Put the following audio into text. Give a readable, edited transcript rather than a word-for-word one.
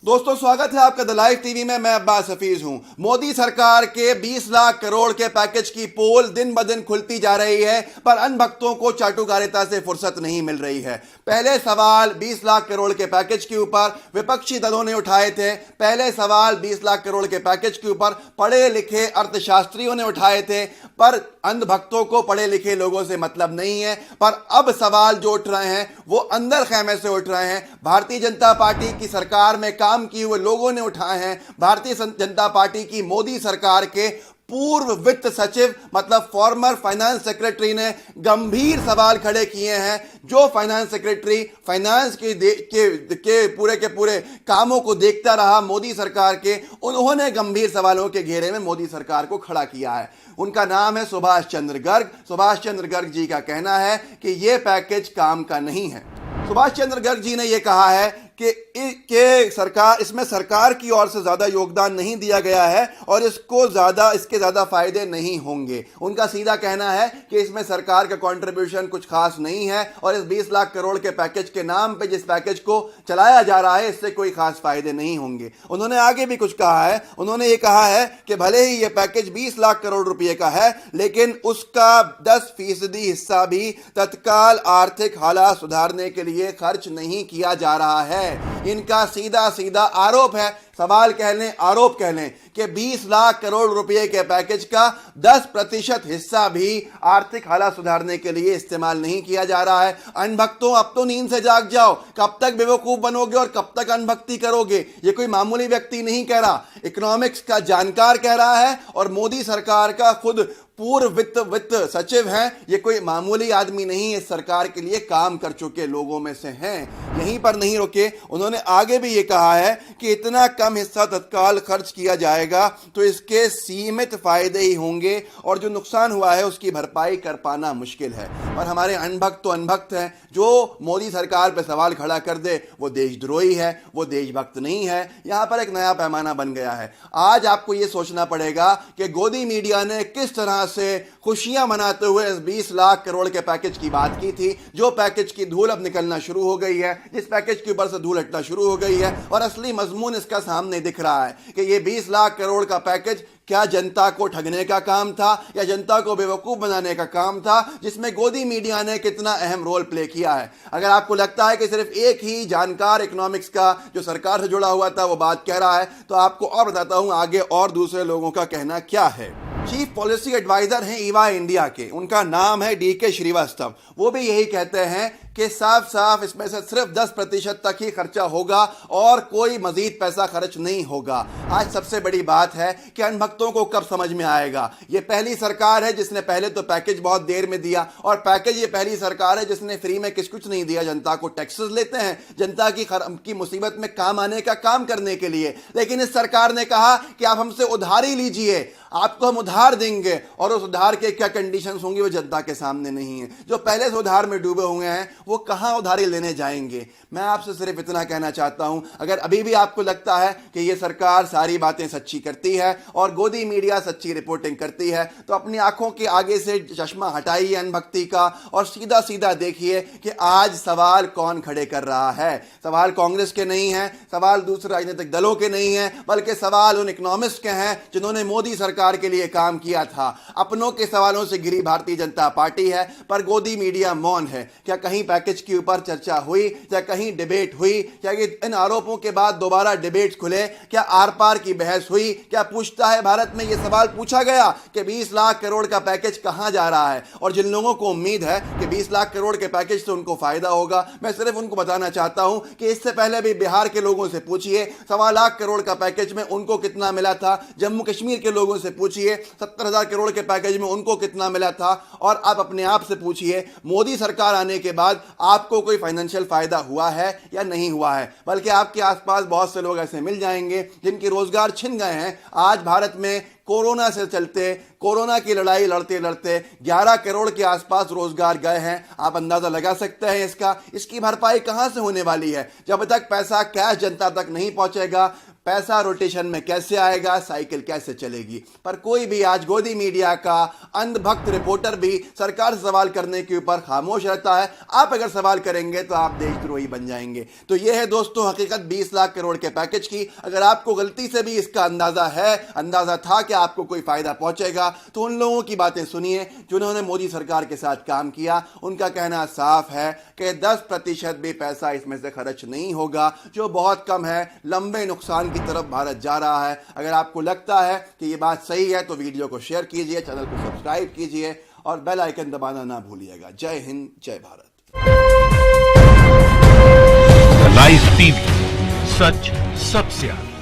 दोस्तों स्वागत है आपका द लाइव टीवी में। मैं अब्बास हफीज हूं। मोदी सरकार के 20 लाख करोड़ के पैकेज की पोल दिन ब दिन खुलती जा रही है, पर अनभक्तों को चाटुकारिता से फुर्सत नहीं मिल रही है। पहले सवाल 20 लाख करोड़ के पैकेज के ऊपर विपक्षी दलों ने उठाए थे। पहले सवाल 20 लाख करोड़ के पैकेज के ऊपर पढ़े लिखे अर्थशास्त्रियों ने उठाए थे, पर अंधभक्तों को पढ़े लिखे लोगों से मतलब नहीं है। पर अब सवाल जो उठ रहे हैं वो अंदर खेमे से उठ रहे हैं। भारतीय जनता पार्टी की सरकार में काम किए हुए लोगों ने उठाए हैं। भारतीय जनता पार्टी की मोदी सरकार के पूर्व वित्त सचिव मतलब फॉर्मर फाइनेंस सेक्रेटरी ने गंभीर सवाल खड़े किए हैं। जो फाइनेंस सेक्रेटरी फाइनेंस के पूरे कामों को देखता रहा मोदी सरकार के, उन्होंने गंभीर सवालों के घेरे में मोदी सरकार को खड़ा किया है। उनका नाम है सुभाष चंद्र गर्ग। सुभाष चंद्र गर्ग जी का कहना है कि यह पैकेज काम का नहीं है। सुभाष चंद्र गर्ग जी ने यह कहा है कि सरकार इसमें सरकार की ओर से ज्यादा योगदान नहीं दिया गया है और इसके ज्यादा फायदे नहीं होंगे। उनका सीधा कहना है कि इसमें सरकार का कंट्रीब्यूशन कुछ खास नहीं है और इस 20 लाख करोड़ के पैकेज के नाम पे जिस पैकेज को चलाया जा रहा है इससे कोई खास फायदे नहीं होंगे। उन्होंने आगे भी कुछ कहा है। उन्होंने ये कहा है कि भले ही यह पैकेज 20 लाख करोड़ रुपए का है, लेकिन उसका 10% हिस्सा भी तत्काल आर्थिक हालात सुधारने के लिए खर्च नहीं किया जा रहा है। इनका सीधा सीधा आरोप है, सवाल कह लें, आरोप कह लें कि 20 लाख करोड़ रुपए के पैकेज का 10% हिस्सा भी आर्थिक हालात सुधारने के लिए इस्तेमाल नहीं किया जा रहा है। अनभक्तों, अब तो नींद से जाग जाओ। कब तक बेवकूफ बनोगे और कब तक अनभक्ति करोगे? ये कोई मामूली व्यक्ति नहीं कह रहा, इकोनॉमिक्स का जानकार कह रहा है और मोदी सरकार का खुद पूर्व वित्त सचिव हैं। ये कोई मामूली आदमी नहीं, इस सरकार के लिए काम कर चुके लोगों में से हैं। यहीं पर नहीं रुके, उन्होंने आगे भी ये कहा है कि इतना कम हिस्सा तत्काल खर्च किया जाएगा तो इसके सीमित फायदे ही होंगे और जो नुकसान हुआ है उसकी भरपाई कर पाना मुश्किल है। और हमारे अनभक्त तो अनभक्त हैं। जो मोदी सरकार पर सवाल खड़ा कर दे वो देशद्रोही है, वो देशभक्त नहीं है। यहां पर एक नया पैमाना बन गया है। आज आपको यह सोचना पड़ेगा कि गोदी मीडिया ने किस तरह से खुशियां मनाते हुए इस 20 लाख करोड़ के पैकेज की बात की थी। जो पैकेज की धूल अब निकलना शुरू हो गई है, जिस पैकेज के ऊपर से धूल हटना शुरू हो गई है और असली मजमून इसका सामने दिख रहा है कि यह 20 लाख करोड़ का पैकेज क्या जनता को ठगने का काम था या जनता को बेवकूफ बनाने का काम था, जिसमें गोदी मीडिया ने कितना अहम रोल प्ले किया है। अगर आपको लगता है कि सिर्फ एक ही जानकार इकोनॉमिक्स का जो सरकार से जुड़ा हुआ था वो बात कह रहा है, तो आपको और बताता हूं आगे और दूसरे लोगों का कहना क्या है। चीफ पॉलिसी एडवाइजर हैं ईवाई इंडिया के, उनका नाम है डीके श्रीवास्तव। वो भी यही कहते हैं कि साफ साफ इसमें से सिर्फ 10% तक ही खर्चा होगा और कोई मजीद पैसा खर्च नहीं होगा। आज सबसे बड़ी बात है कि अनभक्तों को कब समझ में आएगा। ये पहली सरकार है जिसने पहले तो पैकेज बहुत देर में दिया और पैकेज ये पहली सरकार है जिसने फ्री में कुछ नहीं दिया। जनता को टैक्सेस लेते हैं जनता की मुसीबत में काम आने का काम करने के लिए, लेकिन इस सरकार ने कहा कि आप हमसे उधारी लीजिए, आपको हम उधार देंगे और उस उधार के क्या कंडीशंस होंगी वो जनता के सामने नहीं है। जो पहले से उधार में डूबे हुए हैं वो कहां उधारी लेने जाएंगे? मैं आपसे सिर्फ इतना कहना चाहता हूं, अगर अभी भी आपको लगता है कि ये सरकार सारी बातें सच्ची करती है और गोदी मीडिया सच्ची रिपोर्टिंग करती है, तो अपनी आंखों के आगे से चश्मा हटाइए अनभक्ति का और सीधा सीधा देखिए कि आज सवाल कौन खड़े कर रहा है। सवाल कांग्रेस के नहीं है, सवाल दूसरे राजनीतिक दलों के नहीं है, बल्कि सवाल उन इकोनॉमिस्ट के हैं जिन्होंने मोदी सरकार के लिए काम किया था। अपनों के सवालों से घिरी भारतीय जनता पार्टी है, पर गोदी मीडिया मौन है। क्या कहीं पैकेज के ऊपर चर्चा हुई? क्या कहीं डिबेट हुई? क्या इन आरोपों के बाद दोबारा डिबेट खुले? क्या आर पार की बहस हुई? क्या पूछता है भारत में यह सवाल पूछा गया कि 20 लाख करोड़ का पैकेज कहां जा रहा है? और जिन लोगों को उम्मीद है कि 20 लाख करोड़ के पैकेज से उनको फायदा होगा, मैं सिर्फ उनको बताना चाहता हूं कि इससे पहले भी बिहार के लोगों से पूछिए 1.25 लाख करोड़ का पैकेज में उनको कितना मिला था। जम्मू कश्मीर के लोगों से पूछिए 70,000 करोड़ के पैकेज में उनको कितना मिला था। और आप अपने आप से पूछिए मोदी सरकार आने के बाद आपको कोई फाइनेंशियल फायदा हुआ है या नहीं हुआ है? बल्कि आपके आसपास बहुत से लोग ऐसे मिल जाएंगे जिनके रोजगार छिन गए हैं। आज भारत में कोरोना से चलते, कोरोना की लड़ाई लड़ते लड़ते 11 करोड़ के आसपास रोजगार गए हैं। आप अंदाजा लगा सकते हैं इसकी भरपाई कहां से होने वाली है? जब तक पैसा कैश जनता तक नहीं पहुंचेगा, पैसा रोटेशन में कैसे आएगा, साइकिल कैसे चलेगी। पर कोई भी आज गोदी मीडिया का अंधभक्त रिपोर्टर भी सरकार से सवाल करने के ऊपर खामोश रहता है। आप अगर सवाल करेंगे तो आप देशद्रोही बन जाएंगे। तो यह है दोस्तों हकीकत 20 लाख करोड़ के पैकेज की। अगर आपको गलती से भी इसका अंदाजा था कि आपको कोई फायदा पहुंचेगा, तो उन लोगों की बातें सुनिए जिन्होंने मोदी सरकार के साथ काम किया। उनका कहना साफ है कि 10% भी पैसा इसमें से खर्च नहीं होगा, जो बहुत कम है। लंबे नुकसान की तरफ भारत जा रहा है। अगर आपको लगता है कि यह बात सही है तो वीडियो को शेयर कीजिए, चैनल को सब्सक्राइब कीजिए और बेल आइकन दबाना ना भूलिएगा। जय हिंद, जय भारत। लाइव टीवी, सच सबसे आगे।